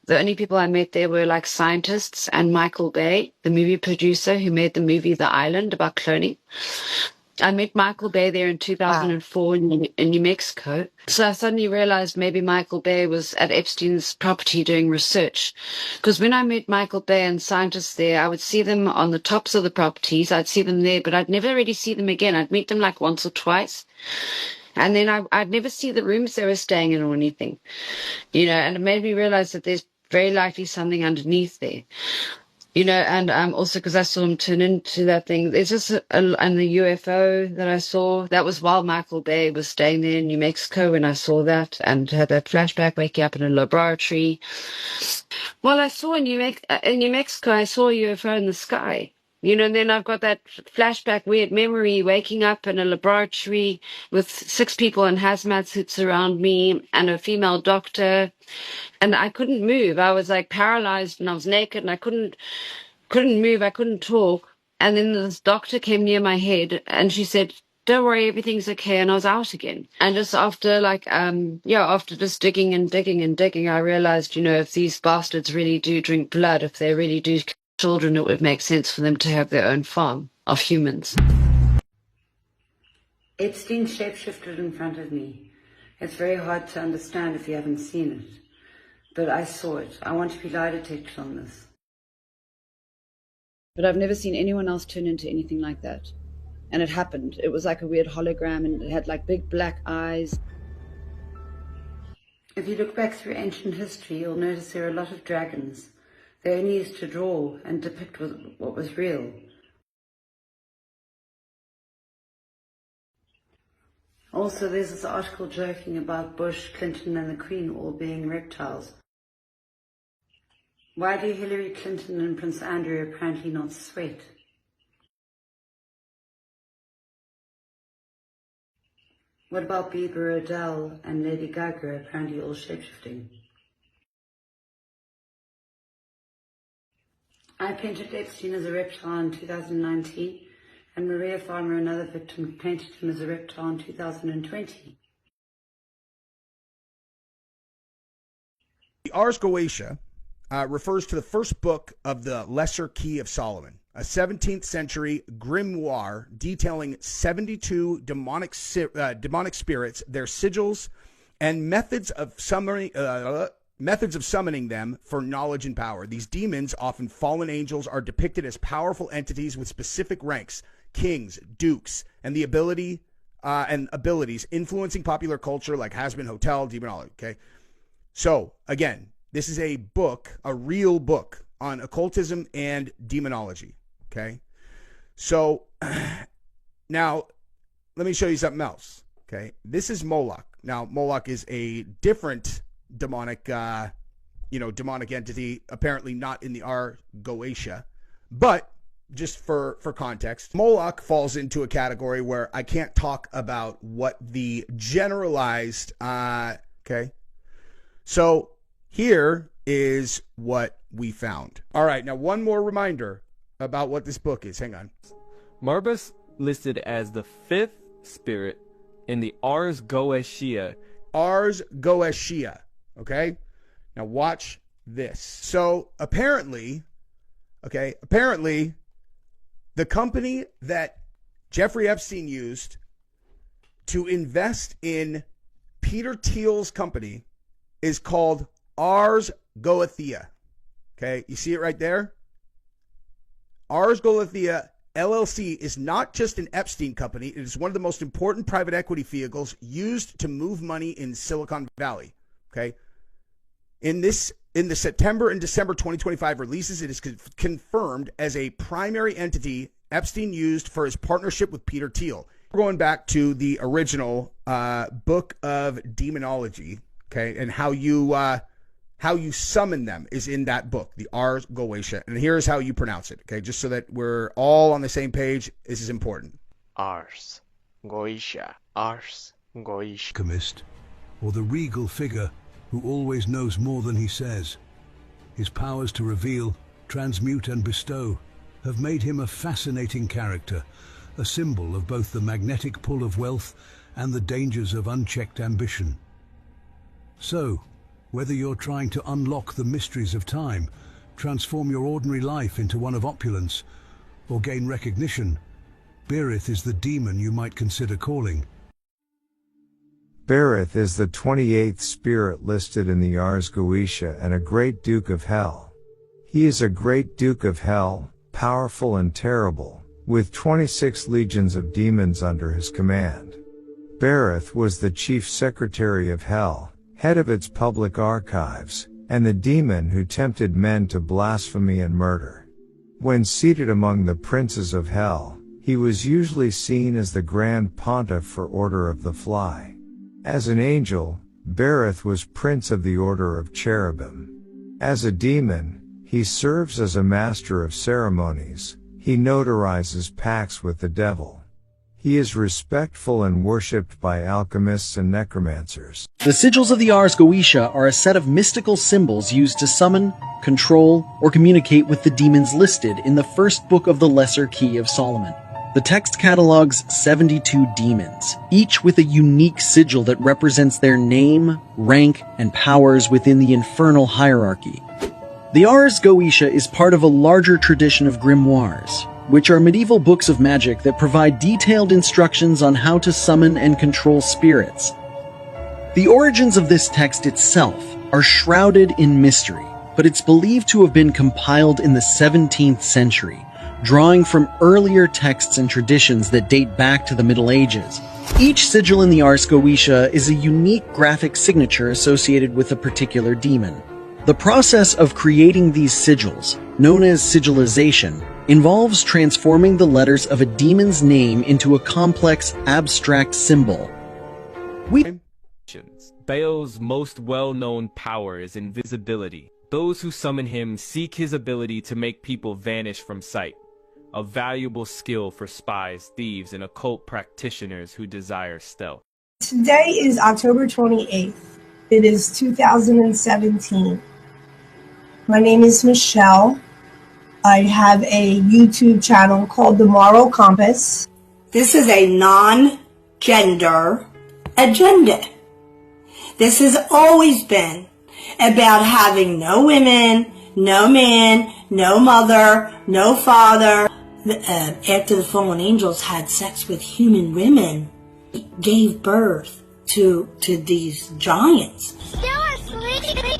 The only people I met there were like scientists and Michael Bay, the movie producer who made the movie The Island about cloning. I met Michael Bay there in 2004 in New Mexico. So I suddenly realized maybe Michael Bay was at Epstein's property doing research. Because when I met Michael Bay and scientists there, I would see them on the tops of the properties. I'd see them there, but I'd never really see them again. I'd meet them like once or twice. And then I'd never see the rooms they were staying in or anything. And it made me realize that there's very likely something underneath there. And also because I saw him turn into that thing. There's just and the UFO that I saw, that was while Michael Bay was staying there in New Mexico when I saw that and had that flashback waking up in a laboratory. Well, I saw in New Mexico, I saw a UFO in the sky. And then I've got that flashback weird memory waking up in a laboratory with 6 people in hazmat suits around me and a female doctor. And I couldn't move. I was like paralyzed and I was naked and I couldn't move. I couldn't talk. And then this doctor came near my head and she said, "Don't worry, everything's okay." And I was out again. And just after after just digging and digging and digging, I realized, if these bastards really do drink blood, if they really do kill children, it would make sense for them to have their own farm of humans. Epstein shapeshifted in front of me. It's very hard to understand if you haven't seen it. But I saw it. I want to be lie detected on this. But I've never seen anyone else turn into anything like that. And it happened. It was like a weird hologram and it had like big black eyes. If you look back through ancient history, you'll notice there are a lot of dragons. They only used to draw and depict what was real. Also, there's this article joking about Bush, Clinton and the Queen all being reptiles. Why do Hillary Clinton and Prince Andrew apparently not sweat? What about Bieber, Adele and Lady Gaga apparently all shapeshifting? I painted Epstein as a reptile in 2019 and Maria Farmer, another victim, painted him as a reptile in 2020. The Ars Goetia refers to the first book of the Lesser Key of Solomon, a 17th century grimoire detailing 72 demonic spirits, their sigils, and methods of summoning them for knowledge and power. These demons, often fallen angels, are depicted as powerful entities with specific ranks, kings, dukes, and the abilities influencing popular culture like Has-Been Hotel, demonology. Okay, so again, this is a book, a real book on occultism and demonology. Okay, so now let me show you something else. Okay, this is Moloch. Now Moloch is a different demonic entity, apparently not in the Ars Goetia, but just for context, Moloch falls into a category where I can't talk about what the generalized, okay, so here is what we found. All right, now one more reminder about what this book is. Hang on. Marbus listed as the 5th spirit in the Ars Goetia. Ars Goetia. Okay, now watch this. So apparently, the company that Jeffrey Epstein used to invest in Peter Thiel's company is called Ars Goetia. Okay, you see it right there? Ars Goetia LLC is not just an Epstein company. It is one of the most important private equity vehicles used to move money in Silicon Valley. Okay. In the September and December 2025 releases, it is confirmed as a primary entity Epstein used for his partnership with Peter Thiel. We're going back to the original book of demonology, okay, and how you summon them is in that book, the Ars Goetia. And here's how you pronounce it, okay, just so that we're all on the same page. This is important. Ars Goetia, Ars Goetia. Alchemist, or the regal figure who always knows more than he says. His powers to reveal, transmute and bestow have made him a fascinating character, a symbol of both the magnetic pull of wealth and the dangers of unchecked ambition. So, Whether you're trying to unlock the mysteries of time, transform your ordinary life into one of opulence, or gain recognition, Berith is the demon you might consider calling. Berith is the 28th spirit listed in the Ars Goetia and a great duke of hell. He is a great duke of hell, powerful and terrible, with 26 legions of demons under his command. Berith was the chief secretary of hell, head of its public archives, and the demon who tempted men to blasphemy and murder. When seated among the princes of hell, he was usually seen as the Grand Pontiff or Order of the Fly. As an angel, Berith was Prince of the Order of Cherubim. As a demon, he serves as a master of ceremonies. He notarizes pacts with the devil. He is respectful and worshipped by alchemists and necromancers. The sigils of the Ars Goetia are a set of mystical symbols used to summon, control, or communicate with the demons listed in the first book of the Lesser Key of Solomon. The text catalogs 72 demons, each with a unique sigil that represents their name, rank, and powers within the infernal hierarchy. The Ars Goetia is part of a larger tradition of grimoires, which are medieval books of magic that provide detailed instructions on how to summon and control spirits. The origins of this text itself are shrouded in mystery, but it's believed to have been compiled in the 17th century, drawing from earlier texts and traditions that date back to the Middle Ages. Each sigil in the Ars Goetia is a unique graphic signature associated with a particular demon. The process of creating these sigils, known as sigilization, involves transforming the letters of a demon's name into a complex, abstract symbol. Baal's most well-known power is invisibility. Those who summon him seek his ability to make people vanish from sight, a valuable skill for spies, thieves, and occult practitioners who desire stealth. Today is October 28th. It is 2017. My name is Michelle. I have a YouTube channel called The Moral Compass. This is a non-gender agenda. This has always been about having no women, no man, no mother, no father. After the fallen angels had sex with human women, gave birth to these giants. Still asleep?